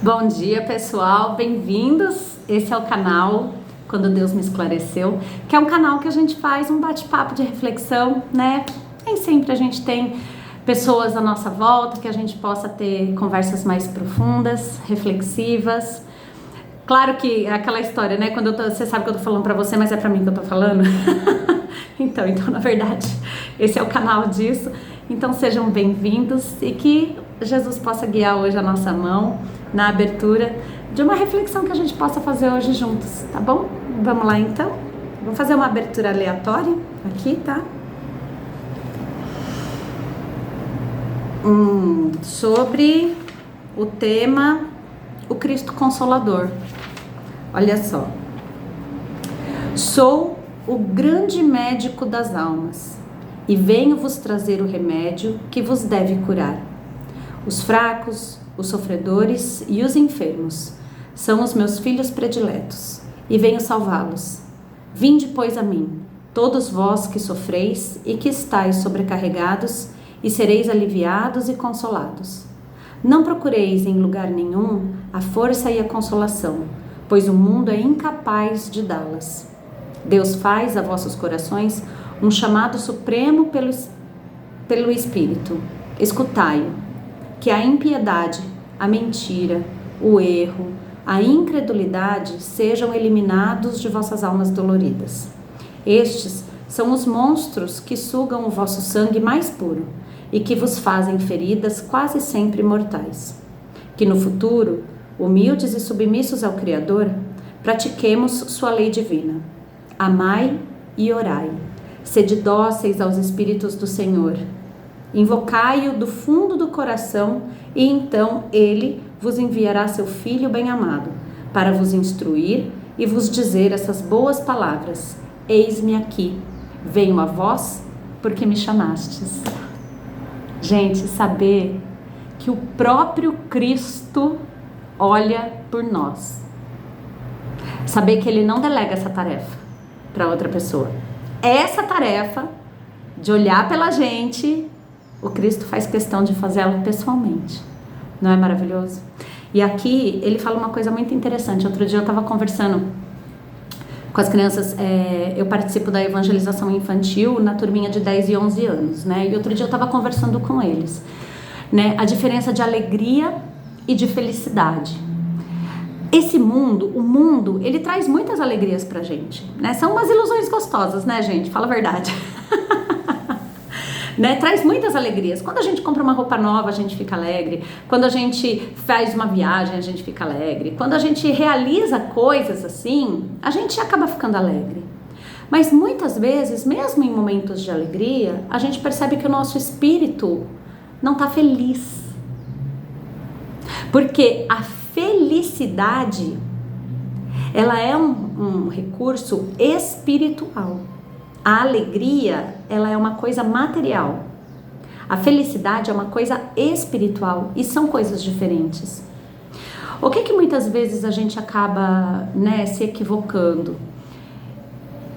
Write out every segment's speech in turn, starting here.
Bom dia, pessoal, bem-vindos. Esse é o canal Quando Deus Me Esclareceu, que é um canal que a gente faz um bate-papo de reflexão, né? Nem sempre a gente tem pessoas à nossa volta que a gente possa ter conversas mais profundas, reflexivas. Claro que é aquela história, né? Quando você sabe que eu tô falando pra você, mas é pra mim que eu tô falando. Então, na verdade, esse é o canal disso. Então, sejam bem-vindos e que Jesus possa guiar hoje a nossa mão na abertura de uma reflexão que a gente possa fazer hoje juntos, tá bom? Vamos lá, então? Vou fazer uma abertura aleatória aqui, tá? Sobre o tema o Cristo Consolador. Olha só. Sou o grande médico das almas e venho vos trazer o remédio que vos deve curar. Os fracos, os sofredores e os enfermos são os meus filhos prediletos e venho salvá-los. Vinde, pois, a mim, todos vós que sofreis e que estáis sobrecarregados, e sereis aliviados e consolados. Não procureis em lugar nenhum a força e a consolação, pois o mundo é incapaz de dá-las. Deus faz a vossos corações um chamado supremo pelo Espírito. Escutai-o, que a impiedade, a mentira, o erro, a incredulidade sejam eliminados de vossas almas doloridas. Estes são os monstros que sugam o vosso sangue mais puro e que vos fazem feridas quase sempre mortais. Que no futuro, humildes e submissos ao Criador, pratiquemos sua lei divina. Amai e orai. Sede dóceis aos Espíritos do Senhor. Invocai-o do fundo do coração e então ele vos enviará seu Filho bem-amado para vos instruir e vos dizer essas boas palavras. Eis-me aqui, venho a vós porque me chamastes. Gente, saber que o próprio Cristo olha por nós. Saber que ele não delega essa tarefa para outra pessoa. Essa tarefa de olhar pela gente, o Cristo faz questão de fazê-la pessoalmente. Não é maravilhoso? E aqui ele fala uma coisa muito interessante. Outro dia eu estava conversando com as crianças, eu participo da evangelização infantil na turminha de 10 e 11 anos, né? E outro dia eu estava conversando com eles, né? A diferença de alegria e de felicidade. Esse mundo, o mundo, ele traz muitas alegrias pra gente, né? São umas ilusões gostosas, né, gente? Fala a verdade. Né? Traz muitas alegrias. Quando a gente compra uma roupa nova, a gente fica alegre. Quando a gente faz uma viagem, a gente fica alegre. Quando a gente realiza coisas assim, a gente acaba ficando alegre. Mas muitas vezes, mesmo em momentos de alegria, a gente percebe que o nosso espírito não está feliz. Porque a felicidade, ela é um recurso espiritual. A alegria, ela é uma coisa material. A felicidade é uma coisa espiritual e são coisas diferentes. O que muitas vezes a gente acaba, né, se equivocando?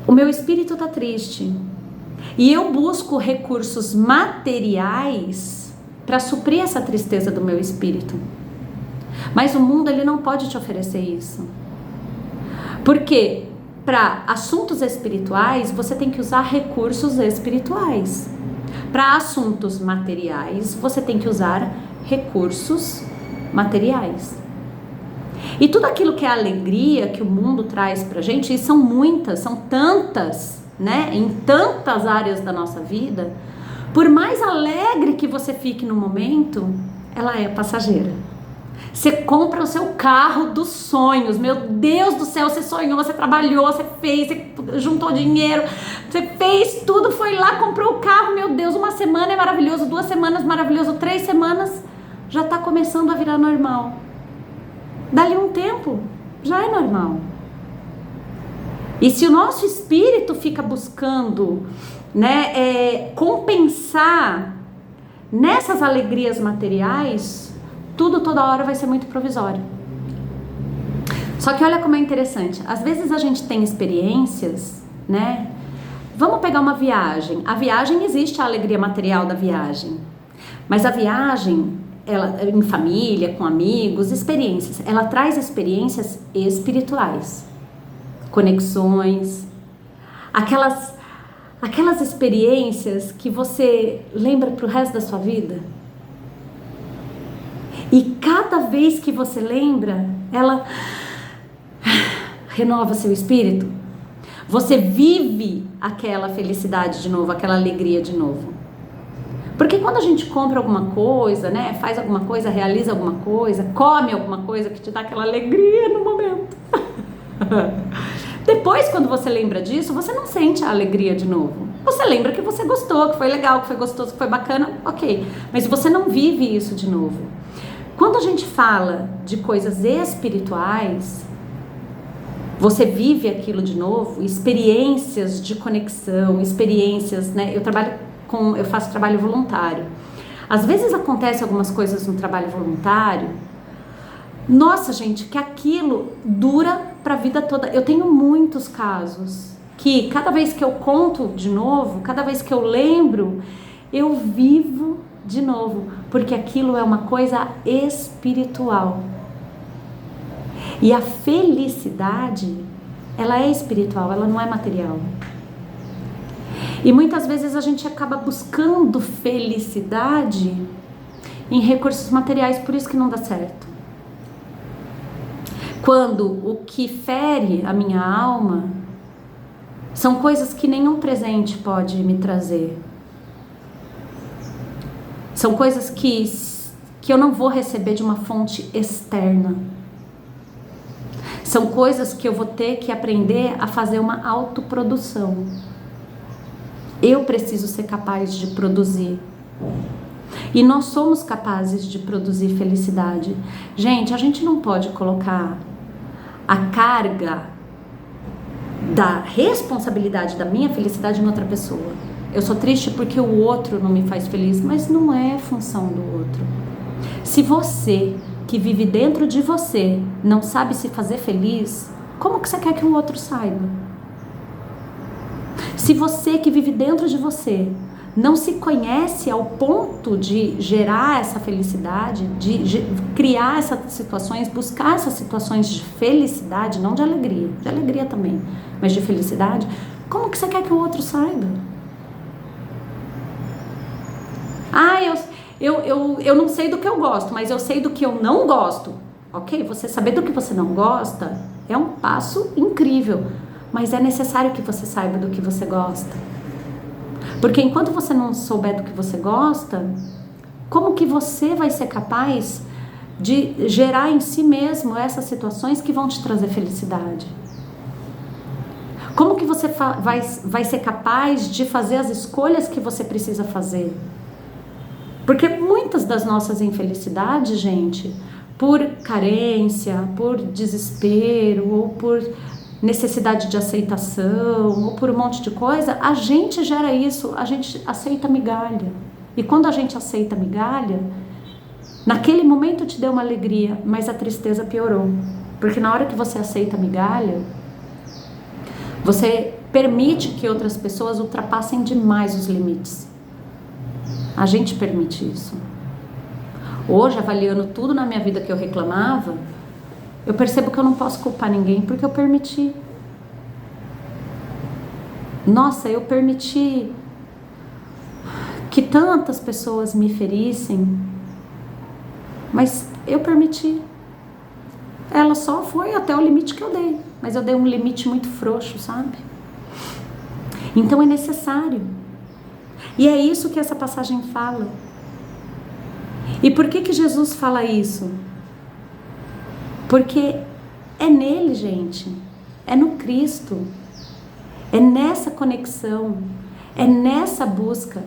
O meu espírito está triste e eu busco recursos materiais para suprir essa tristeza do meu espírito. Mas o mundo, ele não pode te oferecer isso. Porque para assuntos espirituais, você tem que usar recursos espirituais. Para assuntos materiais, você tem que usar recursos materiais. E tudo aquilo que é alegria que o mundo traz pra gente, e são muitas, são tantas, né? Em tantas áreas da nossa vida, por mais alegre que você fique no momento, ela é passageira. Você compra o seu carro dos sonhos, meu Deus do céu, você sonhou, você trabalhou, você fez, você juntou dinheiro, você fez tudo, foi lá, comprou o carro, meu Deus, uma semana é maravilhoso, 2 semanas maravilhoso, 3 semanas já está começando a virar normal. Dali um tempo, já é normal. E se o nosso espírito fica buscando, né, compensar nessas alegrias materiais, tudo toda hora vai ser muito provisório. Só que olha como é interessante. Às vezes a gente tem experiências, né? Vamos pegar uma viagem. A viagem, existe a alegria material da viagem. Mas a viagem, ela, em família, com amigos, experiências. Ela traz experiências espirituais, conexões, aquelas experiências que você lembra pro resto da sua vida. E cada vez que você lembra, ela renova seu espírito. Você vive aquela felicidade de novo, aquela alegria de novo. Porque quando a gente compra alguma coisa, né, faz alguma coisa, realiza alguma coisa, come alguma coisa que te dá aquela alegria no momento. Depois, quando você lembra disso, você não sente a alegria de novo. Você lembra que você gostou, que foi legal, que foi gostoso, que foi bacana, ok. Mas você não vive isso de novo. Quando a gente fala de coisas espirituais, você vive aquilo de novo, experiências de conexão, experiências, né? Eu faço trabalho voluntário. Às vezes acontece algumas coisas no trabalho voluntário. Nossa, gente, que aquilo dura para a vida toda. Eu tenho muitos casos que cada vez que eu conto de novo, cada vez que eu lembro, eu vivo de novo, porque aquilo é uma coisa espiritual. E a felicidade, ela é espiritual, ela não é material. E muitas vezes a gente acaba buscando felicidade em recursos materiais, por isso que não dá certo. Quando o que fere a minha alma são coisas que nenhum presente pode me trazer. São coisas que eu não vou receber de uma fonte externa. São coisas que eu vou ter que aprender a fazer uma autoprodução. Eu preciso ser capaz de produzir. E nós somos capazes de produzir felicidade. Gente, a gente não pode colocar a carga da responsabilidade da minha felicidade em outra pessoa. Eu sou triste porque o outro não me faz feliz, mas não é função do outro. Se você, que vive dentro de você, não sabe se fazer feliz, como que você quer que o outro saiba? Se você, que vive dentro de você, não se conhece ao ponto de gerar essa felicidade, de criar essas situações, buscar essas situações de felicidade, não de alegria também, mas de felicidade, como que você quer que o outro saiba? Ah, eu não sei do que eu gosto, mas eu sei do que eu não gosto. Ok, você saber do que você não gosta é um passo incrível, mas é necessário que você saiba do que você gosta. Porque enquanto você não souber do que você gosta, como que você vai ser capaz de gerar em si mesmo essas situações que vão te trazer felicidade? Como que você vai ser capaz de fazer as escolhas que você precisa fazer? Porque muitas das nossas infelicidades, gente, por carência, por desespero, ou por necessidade de aceitação, ou por um monte de coisa, a gente gera isso, a gente aceita migalha. E quando a gente aceita migalha, naquele momento te deu uma alegria, mas a tristeza piorou. Porque na hora que você aceita migalha, você permite que outras pessoas ultrapassem demais os limites. A gente permite isso. Hoje, avaliando tudo na minha vida que eu reclamava, eu percebo que eu não posso culpar ninguém porque eu permiti. Nossa, eu permiti que tantas pessoas me ferissem, mas eu permiti. Ela só foi até o limite que eu dei, mas eu dei um limite muito frouxo, sabe? Então é necessário. E é isso que essa passagem fala. E por que Jesus fala isso? Porque é nele, gente. É no Cristo. É nessa conexão. É nessa busca.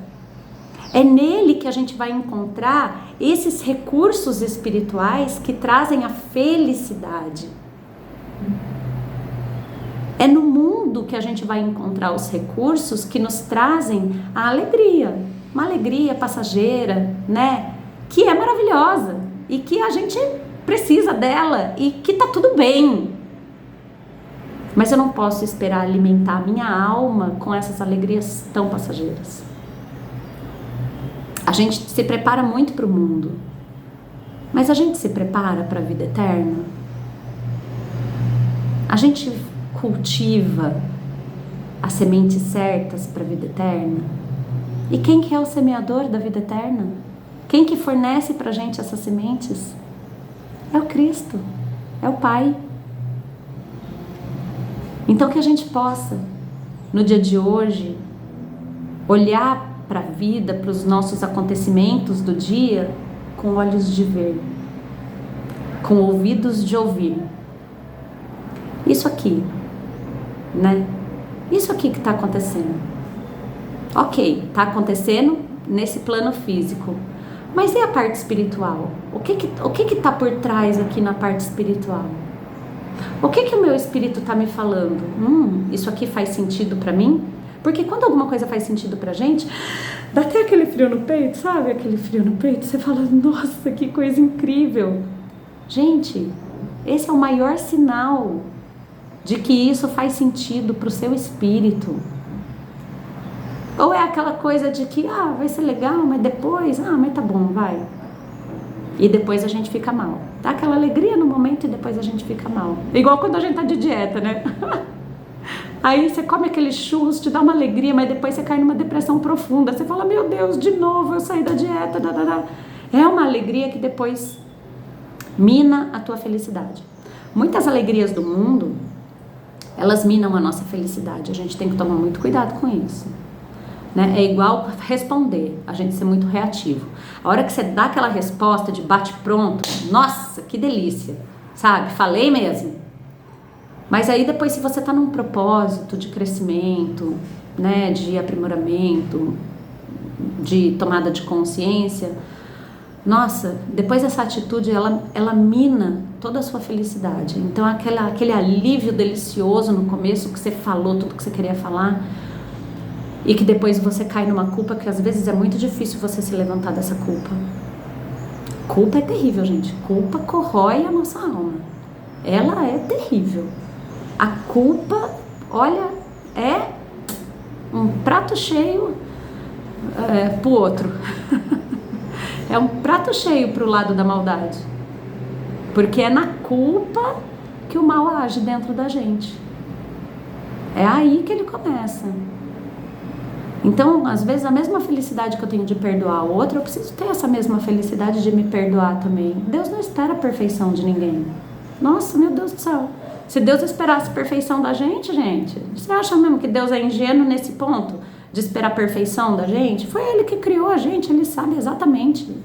É nele que a gente vai encontrar esses recursos espirituais que trazem a felicidade. É no mundo que a gente vai encontrar os recursos que nos trazem a alegria. Uma alegria passageira, né? Que é maravilhosa e que a gente precisa dela e que tá tudo bem. Mas eu não posso esperar alimentar a minha alma com essas alegrias tão passageiras. A gente se prepara muito para o mundo. Mas a gente se prepara para a vida eterna? A gente cultiva as sementes certas para a vida eterna? E quem que é o semeador da vida eterna? Quem que fornece para a gente essas sementes? É o Cristo, é o Pai. Então que a gente possa, no dia de hoje, olhar para a vida, para os nossos acontecimentos do dia, com olhos de ver, com ouvidos de ouvir. Isso aqui, né? Isso aqui que está acontecendo. Ok, está acontecendo nesse plano físico, mas e a parte espiritual? O que está por trás aqui na parte espiritual? O que o meu espírito está me falando? Isso aqui faz sentido para mim? Porque quando alguma coisa faz sentido pra gente, dá até aquele frio no peito, sabe? Aquele frio no peito, você fala, nossa, que coisa incrível. Gente, esse é o maior sinal de que isso faz sentido pro seu espírito. Ou é aquela coisa de que, vai ser legal, mas depois, mas tá bom, vai. E depois a gente fica mal. Dá aquela alegria no momento e depois a gente fica mal. Igual quando a gente tá de dieta, né? Aí você come aqueles churros, te dá uma alegria, mas depois você cai numa depressão profunda. Você fala, meu Deus, de novo eu saí da dieta. É uma alegria que depois mina a tua felicidade. Muitas alegrias do mundo, elas minam a nossa felicidade. A gente tem que tomar muito cuidado com isso. Né? É igual responder, a gente ser muito reativo. A hora que você dá aquela resposta de bate-pronto, nossa, que delícia, sabe? Falei mesmo. Mas aí depois, se você está num propósito de crescimento, né, de aprimoramento, de tomada de consciência, nossa, depois essa atitude, ela mina toda a sua felicidade. Então aquele alívio delicioso no começo, que você falou tudo que você queria falar, e que depois você cai numa culpa, que às vezes é muito difícil você se levantar dessa culpa. Culpa é terrível, gente. Culpa corrói a nossa alma. Ela é terrível. A culpa, olha, é um prato cheio pro outro. É um prato cheio pro lado da maldade. Porque é na culpa que o mal age dentro da gente. É aí que ele começa. Então, às vezes, a mesma felicidade que eu tenho de perdoar o outro, eu preciso ter essa mesma felicidade de me perdoar também. Deus não espera a perfeição de ninguém. Nossa, meu Deus do céu. Se Deus esperasse a perfeição da gente, você acha mesmo que Deus é ingênuo nesse ponto de esperar a perfeição da gente? Foi Ele que criou a gente, Ele sabe exatamente.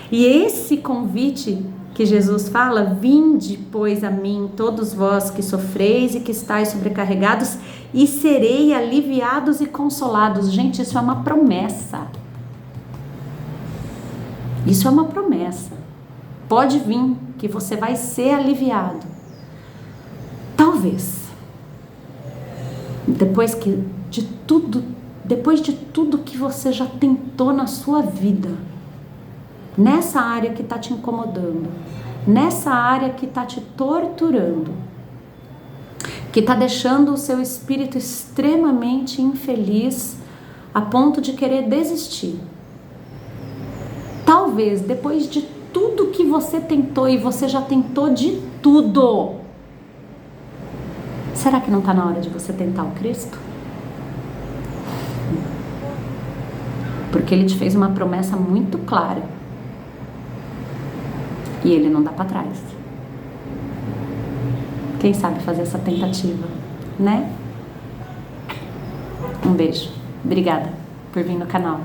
E esse convite que Jesus fala, vinde, pois, a mim, todos vós que sofreis e que estáis sobrecarregados, e serei aliviados e consolados. Gente, isso é uma promessa. Isso é uma promessa. Pode vir que você vai ser aliviado. Talvez. Depois de tudo que você já tentou na sua vida, nessa área que está te incomodando, nessa área que está te torturando, que está deixando o seu espírito extremamente infeliz, a ponto de querer desistir. Talvez, depois de tudo que você tentou, e você já tentou de tudo, será que não está na hora de você tentar o Cristo? Porque Ele te fez uma promessa muito clara. E Ele não dá para trás. Quem sabe fazer essa tentativa, né? Um beijo. Obrigada por vir no canal.